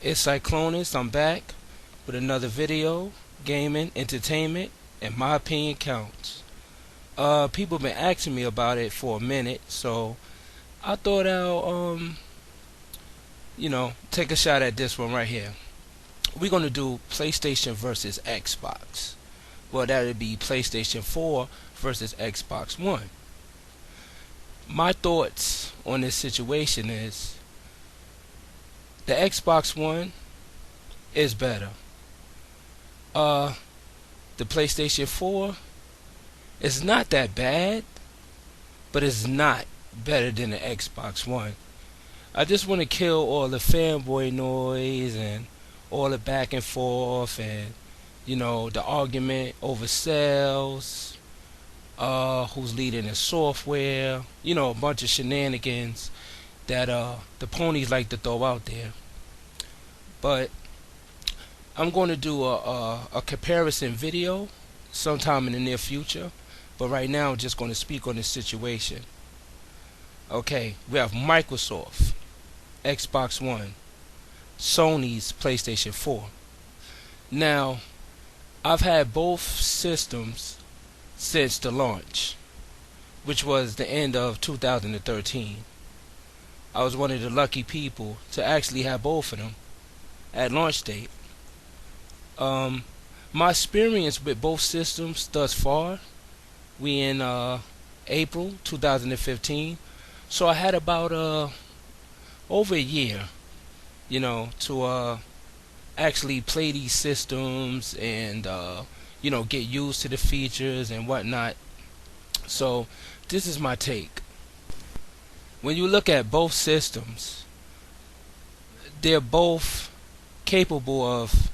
It's Cyclonus. I'm back with another video, gaming, entertainment, and my opinion counts. People been asking me about it for a minute, so I thought I'll take a shot at this one right here. We're gonna do PlayStation versus Xbox. Well, that would be PlayStation 4 versus Xbox One. My thoughts on this situation is the Xbox One is better. The PlayStation 4 is not that bad, but it's not better than the Xbox One. I just want to kill all the fanboy noise and all the back and forth and the argument over sales, who's leading the software, a bunch of shenanigans that the ponies like to throw out there. But I'm going to do a comparison video sometime in the near future. But right now, I'm just going to speak on this situation. Okay, we have Microsoft, Xbox One, Sony's PlayStation 4. Now, I've had both systems since the launch, which was the end of 2013. I was one of the lucky people to actually have both of them at launch date. My experience with both systems thus far, we in April 2015, so I had about over a year, to actually play these systems and get used to the features and whatnot. So this is my take. When you look at both systems, they're both capable of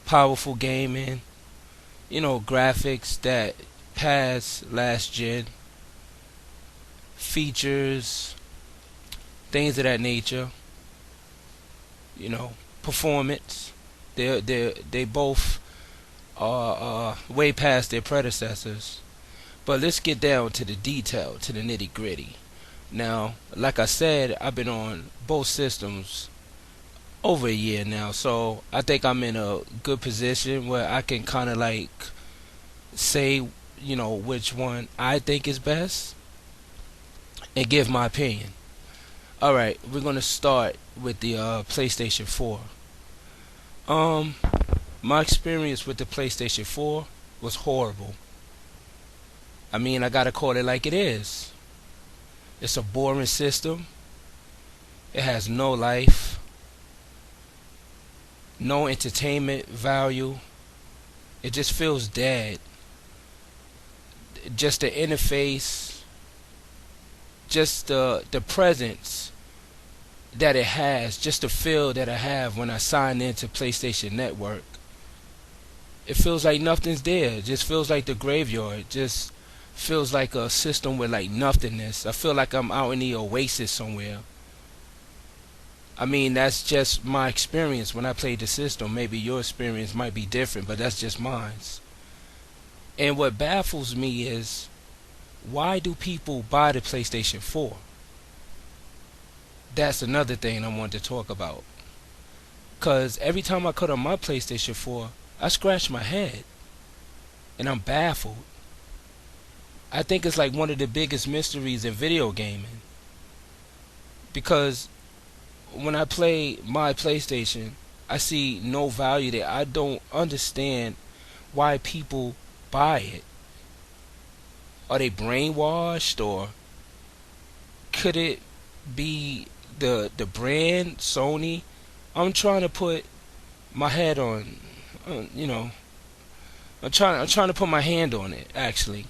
powerful gaming, graphics that pass last gen, features, things of that nature, performance. They both are way past their predecessors. But let's get down to the detail, to the nitty gritty. Now, like I said, I've been on both systems over a year now, so I think I'm in a good position where I can kind of like say, which one I think is best and give my opinion. Alright, we're gonna start with the PlayStation 4. My experience with the PlayStation 4 was horrible. I mean, I gotta call it like it is. It's a boring system. It has no life, no entertainment value. It just feels dead. Just the interface, just the presence that it has, just the feel that I have when I sign into PlayStation Network. It feels like nothing's there. It just feels like the graveyard. It just feels like a system with like nothingness. I feel like I'm out in the oasis somewhere. I mean, that's just my experience when I played the system. Maybe your experience might be different, but that's just mine. And what baffles me is, why do people buy the PlayStation 4? That's another thing I wanted to talk about. Because every time I cut on my PlayStation 4, I scratch my head. And I'm baffled. I think it's like one of the biggest mysteries in video gaming. Because when I play my PlayStation, I see no value there. I don't understand why people buy it. Are they brainwashed, or could it be the brand Sony? I'm trying to put my head on, I'm trying to put my hand on it actually,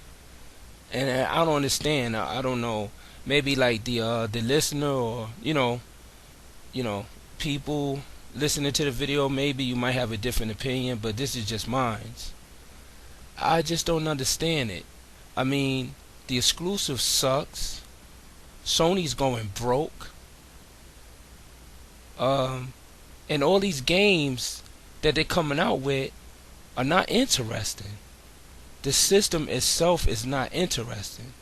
and I don't understand. I don't know. Maybe like the listener, or people listening to the video, maybe you might have a different opinion, but this is just mine. I just don't understand it. I mean, the exclusive sucks. Sony's going broke. And all these games that they're coming out with are not interesting. The system itself is not interesting.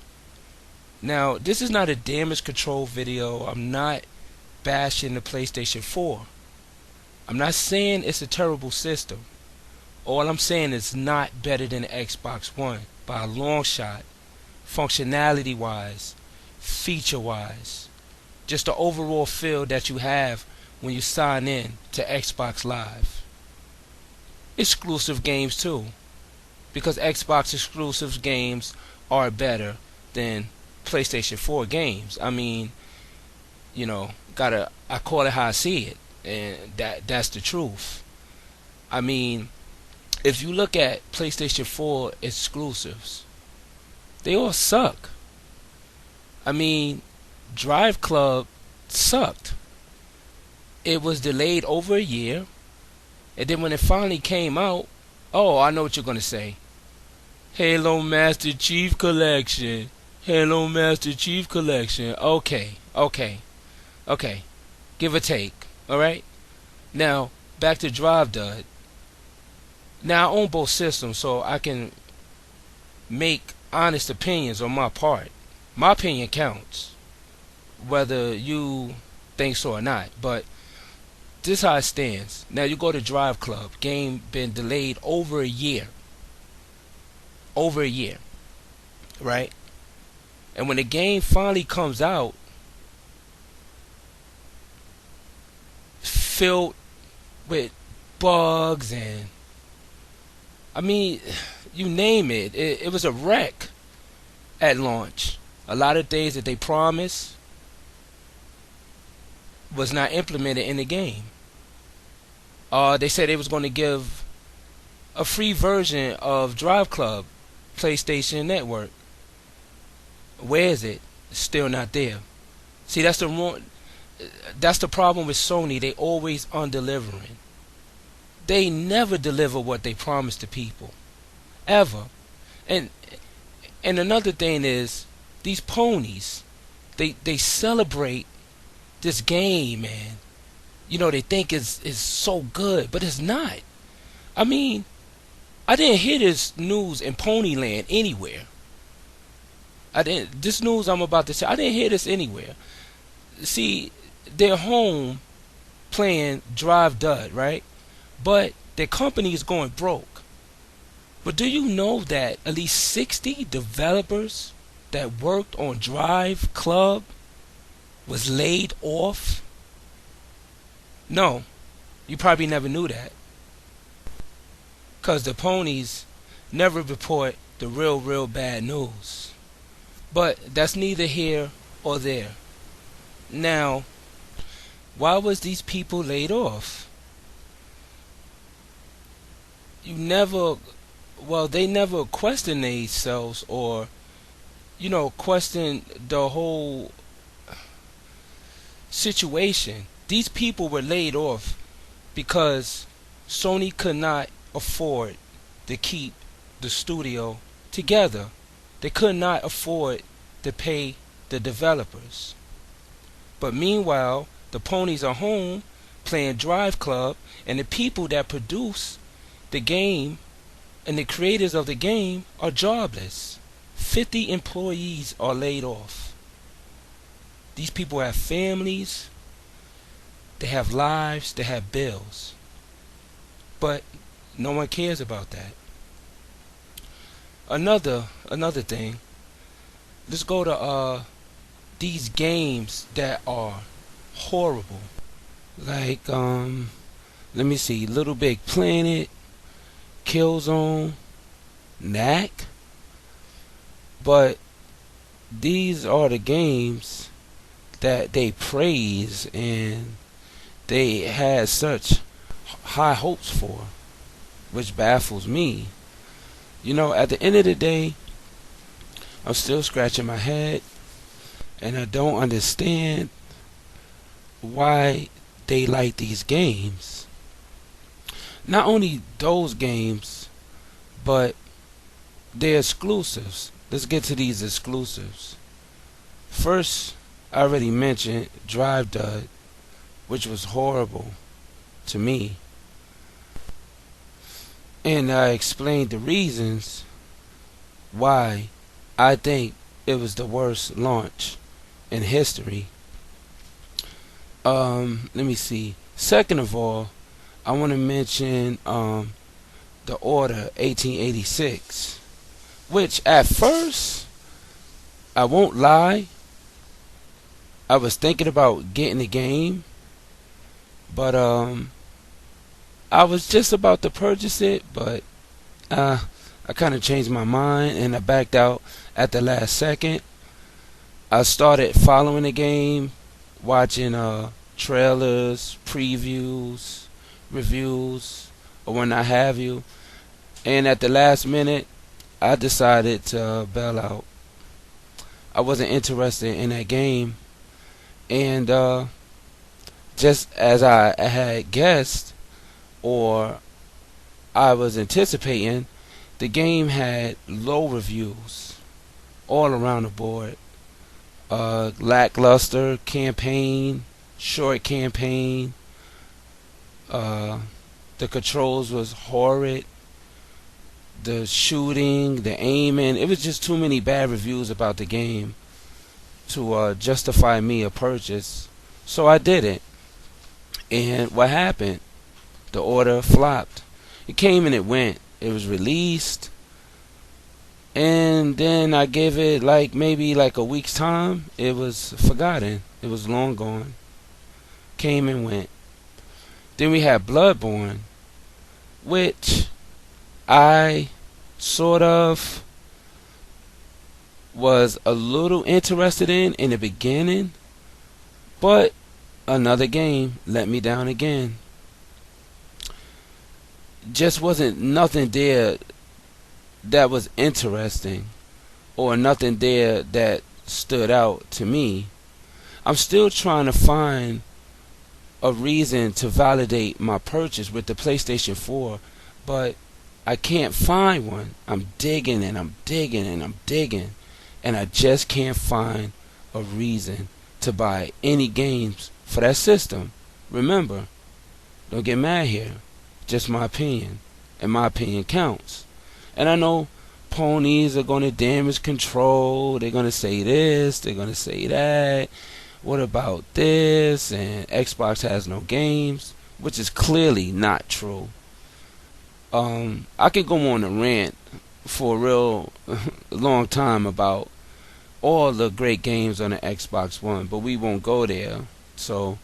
Now, this is not a damage control video. I'm not bashing the PlayStation 4. I'm not saying it's a terrible system. All I'm saying is not better than the Xbox One by a long shot, functionality wise, feature wise, just the overall feel that you have when you sign in to Xbox Live. Exclusive games too, because Xbox exclusive games are better than PlayStation 4 games. I mean, I call it how I see it, and that's the truth. I mean, if you look at PlayStation 4 exclusives, they all suck. I mean, Drive Club sucked. It was delayed over a year, and then when it finally came out, oh, I know what you're gonna say. Halo Master Chief Collection. Halo Master Chief Collection. Okay. Give or take. Alright? Now, back to Drive Dud. Now, I own both systems, so I can make honest opinions on my part. My opinion counts, whether you think so or not. But this is how it stands. Now, you go to Drive Club. Game been delayed over a year. Over a year. Right? And when the game finally comes out, filled with bugs and, I mean, you name it. It was a wreck at launch. A lot of things that they promised was not implemented in the game. They said they was going to give a free version of Drive Club PlayStation Network. Where is it? It's still not there. See, that's the problem with Sony. They always undelivering. They never deliver what they promise to people, ever. And another thing is, these ponies, they celebrate this game, man. They think it's so good, but it's not. I mean, I didn't hear this news in Ponyland anywhere. This news I'm about to say, I didn't hear this anywhere. See, they're home playing Drive Dud, right? But their company is going broke. But do you know that at least 60 developers that worked on Drive Club was laid off? No, you probably never knew that. Because the ponies never report the real bad news. But that's neither here or there. Now, why was these people laid off? They never questioned themselves or, questioned the whole situation. These people were laid off because Sony could not afford to keep the studio together. They could not afford to pay the developers. But meanwhile, the ponies are home playing Drive Club, and the people that produce the game and the creators of the game are jobless. 50 employees are laid off. These people have families, they have lives, they have bills. But no one cares about that. Another thing, let's go to these games that are horrible. Like let me see, Little Big Planet, Killzone, Knack. But these are the games that they praise and they had such high hopes for, which baffles me. At the end of the day, I'm still scratching my head, and I don't understand why they like these games. Not only those games, but they're exclusives. Let's get to these exclusives. First, I already mentioned Drive Dud, which was horrible to me. And I explained the reasons why I think it was the worst launch in history. Let me see. Second of all, I want to mention the Order 1886, which at first, I won't lie, I was thinking about getting the game, but I was just about to purchase it, but I kind of changed my mind and I backed out at the last second. I started following the game, watching trailers, previews, reviews, or when I have you, and at the last minute, I decided to bail out. I wasn't interested in that game, and just as I had guessed, or I was anticipating, the game had low reviews all around the board. Lackluster campaign, short campaign. The controls was horrid. The shooting, the aiming, it was just too many bad reviews about the game to justify me a purchase. So I did it. And what happened? The order flopped. It came and it went. It was released. And then I gave it maybe a week's time. It was forgotten. It was long gone. Came and went. Then we had Bloodborne, which I sort of was a little interested in the beginning, but another game let me down again. Just wasn't nothing there that was interesting, or nothing there that stood out to me. I'm still trying to find a reason to validate my purchase with the PlayStation 4, but I can't find one. I'm digging and I'm digging and I'm digging, and I just can't find a reason to buy any games for that system. Remember, don't get mad here. Just my opinion, and my opinion counts. And I know ponies are going to damage control. They're going to say this, they're going to say that. What about this? And Xbox has no games, which is clearly not true. I could go on a rant for a real long time about all the great games on the Xbox One, but we won't go there. So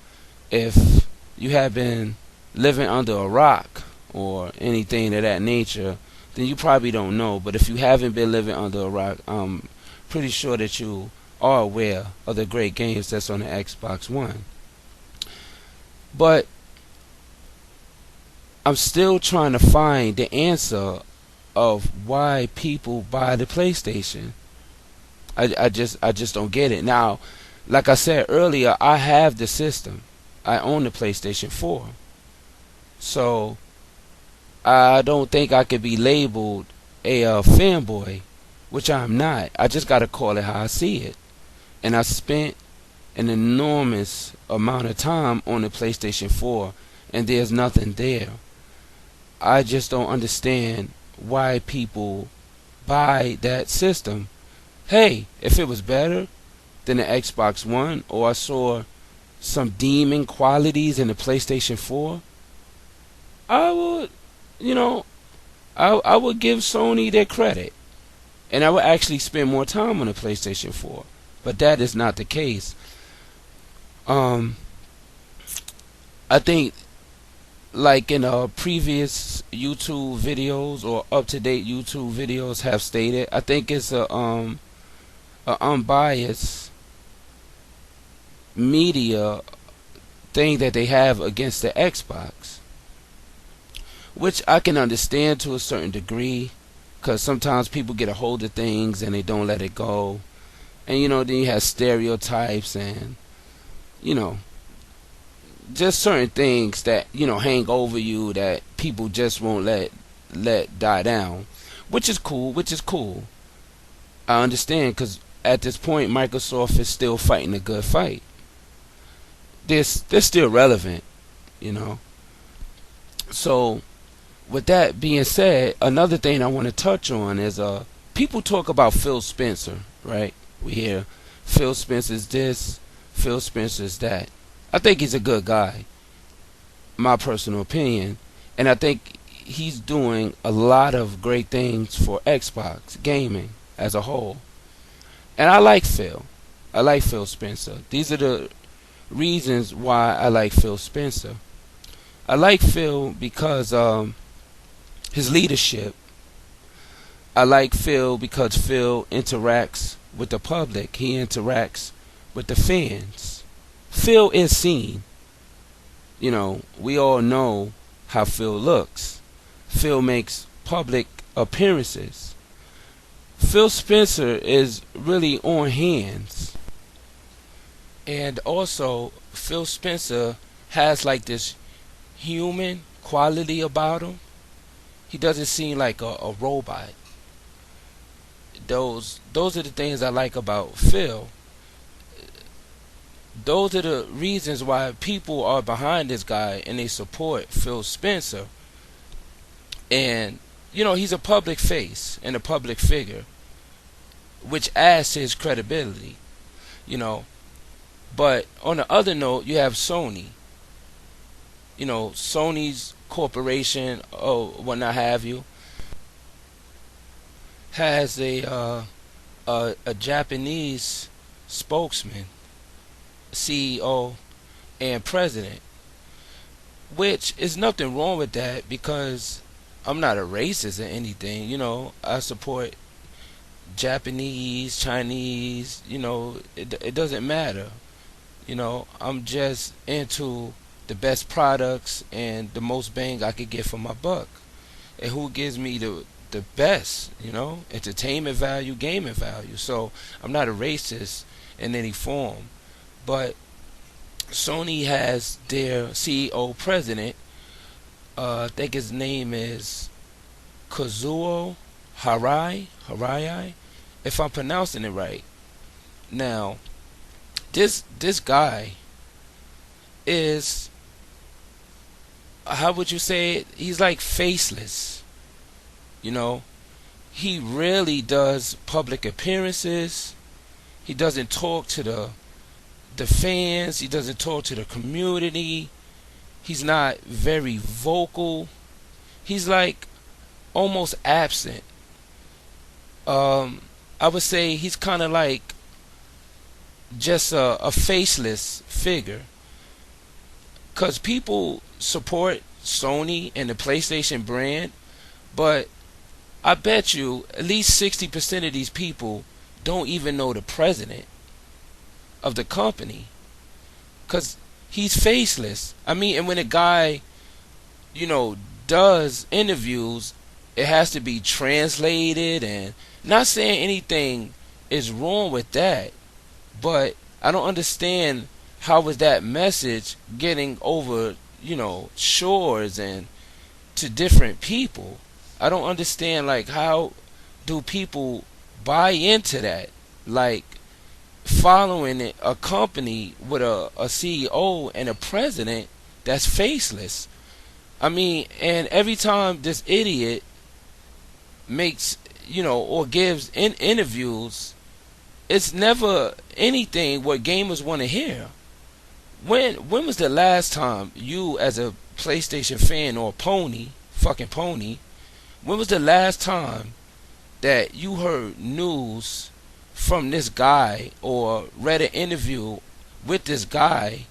if you have been living under a rock or anything of that nature, then you probably don't know. But if you haven't been living under a rock, I'm pretty sure that you are aware of the great games that's on the Xbox One. But I'm still trying to find the answer of why people buy the PlayStation. I just don't get it. Now, like I said earlier, I have the system. I own the PlayStation 4. So I don't think I could be labeled a fanboy, which I'm not. I just gotta call it how I see it. And I spent an enormous amount of time on the PlayStation 4, and there's nothing there. I just don't understand why people buy that system. Hey, if it was better than the Xbox One, or I saw some demon qualities in the PlayStation 4, I would, I would give Sony their credit, and I would actually spend more time on the PlayStation 4. But that is not the case. I think, like in previous YouTube videos or up-to-date YouTube videos have stated, I think it's a unbiased media thing that they have against the Xbox, which I can understand to a certain degree, because sometimes people get a hold of things and they don't let it go, and then you have stereotypes and just certain things that hang over you that people just won't let die down, which is cool. I understand, because at this point Microsoft is still fighting a good fight. They're still relevant, So with that being said, another thing I want to touch on is people talk about Phil Spencer, right? We hear Phil Spencer's this, Phil Spencer's that. I think he's a good guy. my personal opinion. And I think he's doing a lot of great things for Xbox gaming as a whole. And I like Phil. I like Phil Spencer. These are the reasons why I like Phil Spencer. I like Phil because his leadership. I like Phil because Phil interacts with the public. He interacts with the fans. Phil is seen. You know, we all know how Phil looks. Phil makes public appearances. Phil Spencer is really on hands. And also, Phil Spencer has like this human quality about him. He doesn't seem like a robot. Those are the things I like about Phil. Those are the reasons why people are behind this guy and they support Phil Spencer. And you know, he's a public face and a public figure, which adds to his credibility. You know, but on the other note, you have Sony. You know, Sony's corporation, or what not have you, has a Japanese spokesman, CEO, and president, which is nothing wrong with that because I'm not a racist or anything. You know, I support Japanese, Chinese. You know, it doesn't matter. You know, I'm just into the best products and the most bang I could get for my buck, and who gives me the best, you know, entertainment value, gaming value. So I'm not a racist in any form. But Sony has their CEO president, I think his name is Kazuo Harai, if I'm pronouncing it right. Now, this guy is, how would you say it? He's like faceless. You know, he really does public appearances. He doesn't talk to the fans. He doesn't talk to the community. He's not very vocal. He's like almost absent. I would say he's kind of like just a faceless figure. Because people support Sony and the PlayStation brand, but I bet you at least 60% of these people don't even know the president of the company. Because he's faceless. I mean, and when a guy, you know, does interviews, it has to be translated, and not saying anything is wrong with that, but I don't understand how is that message getting over, you know, shores and to different people. I don't understand, like, how do people buy into that? Like, following a company with a CEO and a president that's faceless. I mean, and every time this idiot makes, you know, or gives interviews, it's never anything what gamers want to hear. When was the last time you, as a PlayStation fan or fucking pony, when was the last time that you heard news from this guy or read an interview with this guy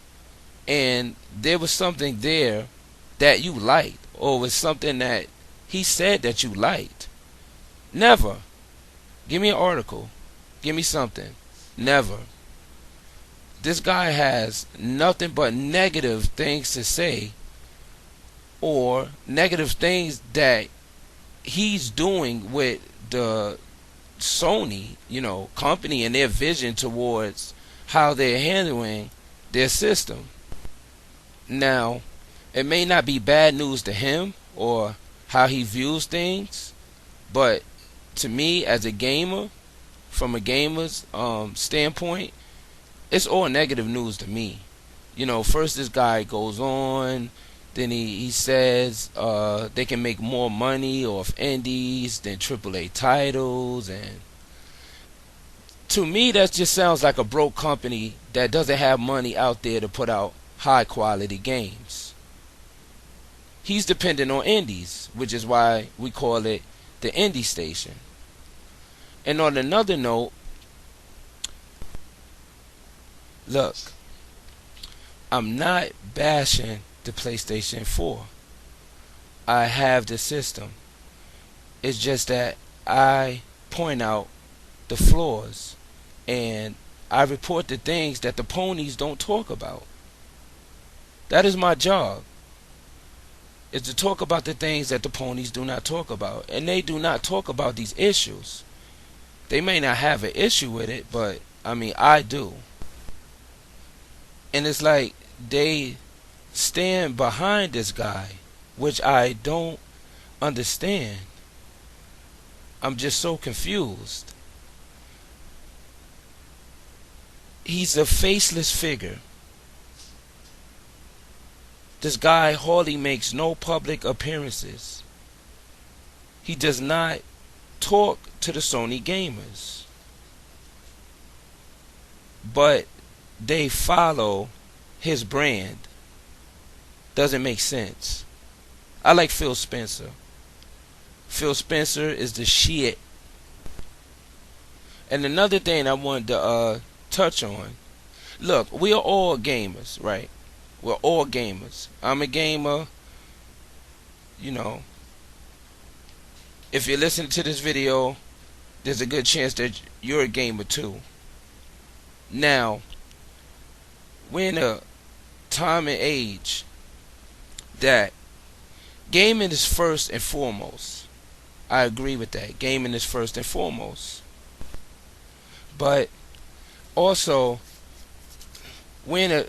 and there was something there that you liked, or was something that he said that you liked? Never. Give me an article. Give me something. Never. This guy has nothing but negative things to say, or negative things that he's doing with the Sony, you know, company, and their vision towards how they're handling their system. Now, it may not be bad news to him or how he views things, but to me, as a gamer, from a gamer's standpoint, it's all negative news to me. You know, first this guy goes on, then he says they can make more money off indies than AAA titles, and to me that just sounds like a broke company that doesn't have money out there to put out high quality games. he's dependent on indies, which is why we call it the indie station. And on another note, look, I'm not bashing the PlayStation 4. I have the system. It's just that I point out the flaws and I report the things that the ponies don't talk about. That is my job, is to talk about the things that the ponies do not talk about. And they do not talk about these issues. They may not have an issue with it, but I mean, I do. And it's like they stand behind this guy, which I don't understand. I'm just so confused. He's a faceless figure. This guy hardly makes no public appearances. He does not talk to the Sony gamers, but they follow his brand. Doesn't make sense. I like Phil Spencer. Phil Spencer is the shit. And another thing I wanted to touch on. Look, we are all gamers, right? We're all gamers. I'm a gamer. You know, if you're listening to this video, there's a good chance that you're a gamer too. Now, we're in a time and age that gaming is first and foremost. I agree with that. Gaming is first and foremost. But also, we're in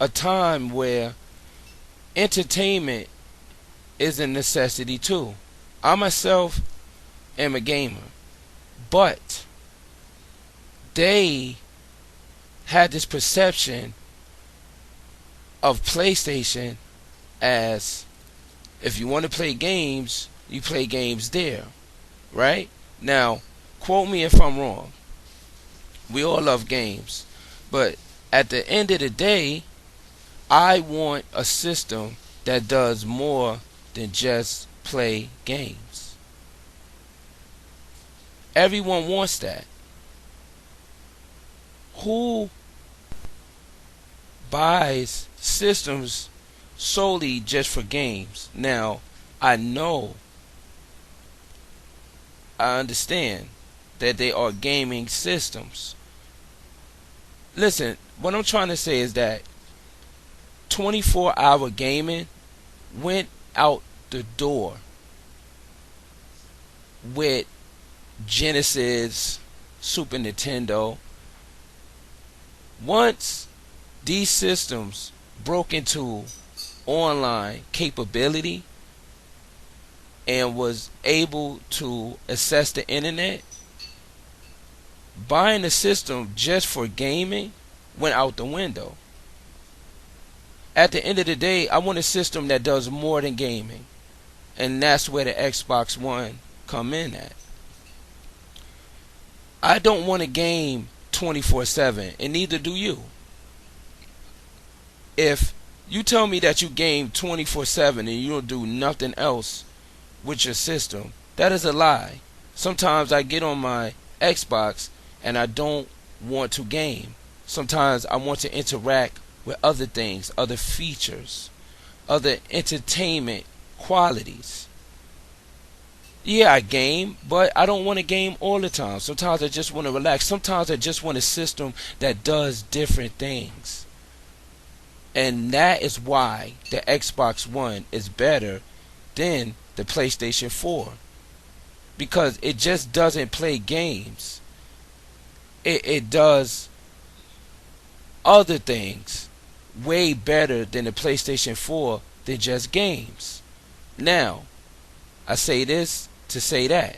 a time where entertainment is a necessity too. I myself am a gamer, but they had this perception of PlayStation as, if you want to play games, you play games there, right? Now, quote me if I'm wrong. We all love games, but at the end of the day, I want a system that does more than just play games. Everyone wants that. Who buys systems solely just for games? Now, I understand that they are gaming systems. Listen, what I'm trying to say is that 24-hour gaming went out the door with Genesis, Super Nintendo. Once these systems broke into online capability and was able to access the internet, buying a system just for gaming went out the window. At the end of the day, I want a system that does more than gaming, and that's where the Xbox One come in at. I don't want to game 24/7, and neither do you. If you tell me that you game 24/7 and you don't do nothing else with your system, that is a lie. Sometimes I get on my Xbox and I don't want to game. Sometimes I want to interact with other things, other features, other entertainment qualities. Yeah, I game, but I don't want to game all the time. Sometimes I just want to relax. Sometimes I just want a system that does different things. And that is why the Xbox One is better than the PlayStation 4. Because it just doesn't play games. It does other things way better than the PlayStation 4 than just games. Now, I say this to say that.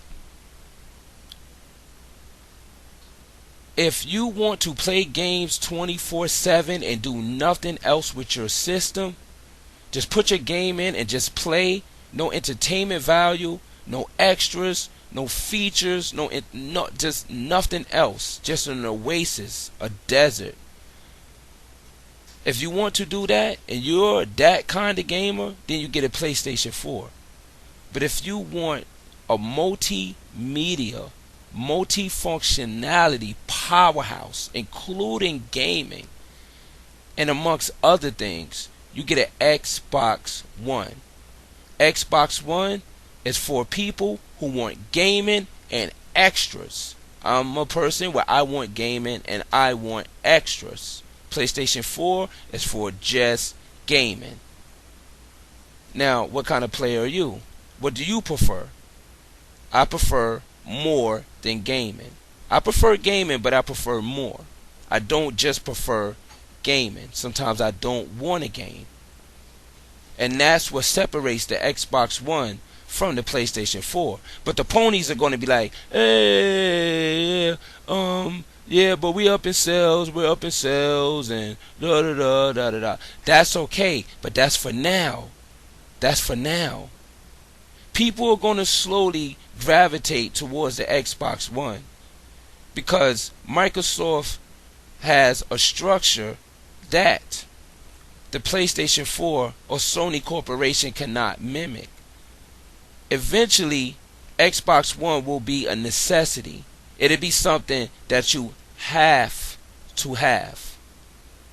If you want to play games 24/7 and do nothing else with your system, just put your game in and just play. No entertainment value, no extras, no features, just nothing else. Just an oasis, a desert. If you want to do that and you're that kind of gamer, then you get a PlayStation 4. But if you want a multimedia, multifunctionality powerhouse, including gaming and amongst other things, you get an Xbox One. Xbox One is for people who want gaming and extras. I'm a person where I want gaming and I want extras. PlayStation 4 is for just gaming. Now, what kind of player are you? What do you prefer? I prefer more than gaming. I prefer gaming, but I prefer more. I don't just prefer gaming. Sometimes I don't want to game. And that's what separates the Xbox One from the PlayStation 4. But the ponies are going to be like, hey, yeah, but we're up in sales, and da da da da da da. That's okay, but that's for now. That's for now. People are going to slowly gravitate towards the Xbox One because Microsoft has a structure that the PlayStation 4 or Sony Corporation cannot mimic. Eventually, Xbox One will be a necessity. It'll be something that you have to have.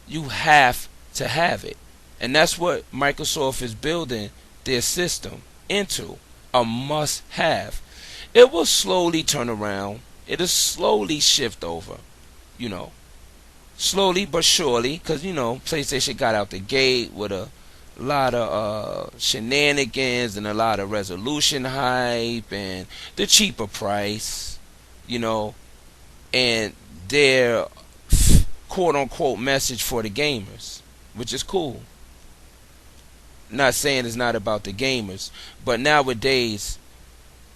You have to have it. And that's what Microsoft is building their system into. A must-have. It will slowly turn around. It'll slowly shift over. Slowly but surely. Because, PlayStation got out the gate with a lot of shenanigans and a lot of resolution hype and the cheaper price. And their quote-unquote message for the gamers, which is cool. Not saying it's not about the gamers, but nowadays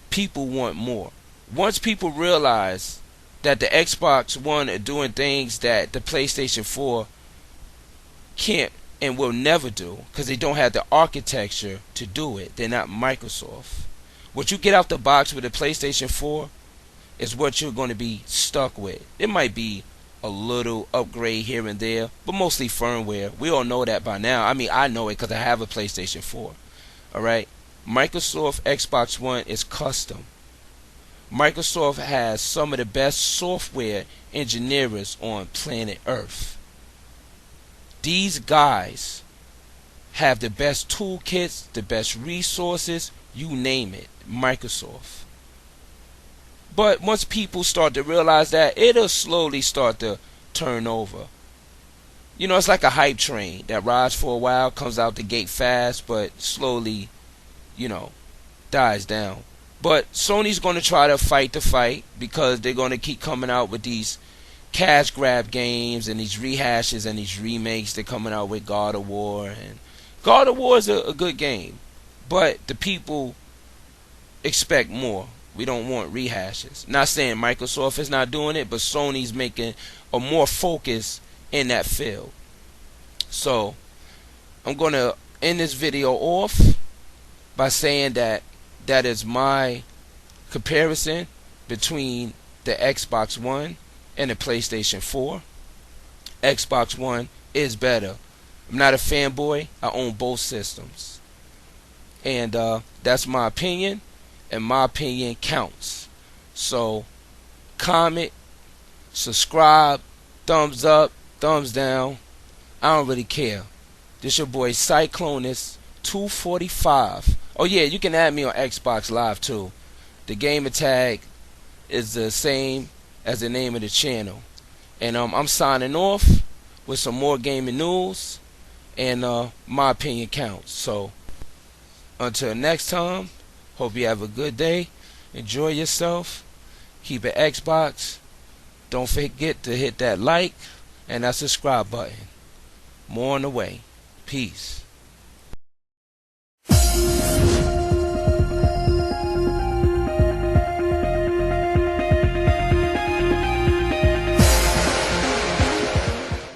people want more. Once people realize that the Xbox One are doing things that the PlayStation 4 can't and will never do, because they don't have the architecture to do it. They're not Microsoft. What you get out the box with the PlayStation 4 is what you're going to be stuck with. It might be a little upgrade here and there, but mostly firmware. We all know that by now. I mean, I know it because I have a PlayStation 4. Alright? Microsoft Xbox One is custom. Microsoft has some of the best software engineers on planet Earth. These guys have the best toolkits, the best resources, you name it. Microsoft. But once people start to realize that, it'll slowly start to turn over. It's like a hype train that rides for a while, comes out the gate fast, but slowly, dies down. But Sony's going to try to fight the fight because they're going to keep coming out with these cash grab games and these rehashes and these remakes. They're coming out with God of War. And God of War is a good game, but the people expect more. We don't want rehashes. Not saying Microsoft is not doing it, but Sony's making a more focus in that field. So, I'm going to end this video off by saying that is my comparison between the Xbox One and the PlayStation 4. Xbox One is better. I'm not a fanboy. I own both systems. And that's my opinion. And my opinion counts. So, comment, subscribe, thumbs up, thumbs down. I don't really care. This your boy Cyclonus245. Oh yeah, you can add me on Xbox Live too. The gamer tag is the same as the name of the channel. And I'm signing off with some more gaming news. And my opinion counts. So, until next time. Hope you have a good day. Enjoy yourself. Keep it Xbox. Don't forget to hit that like and that subscribe button. More on the way. Peace.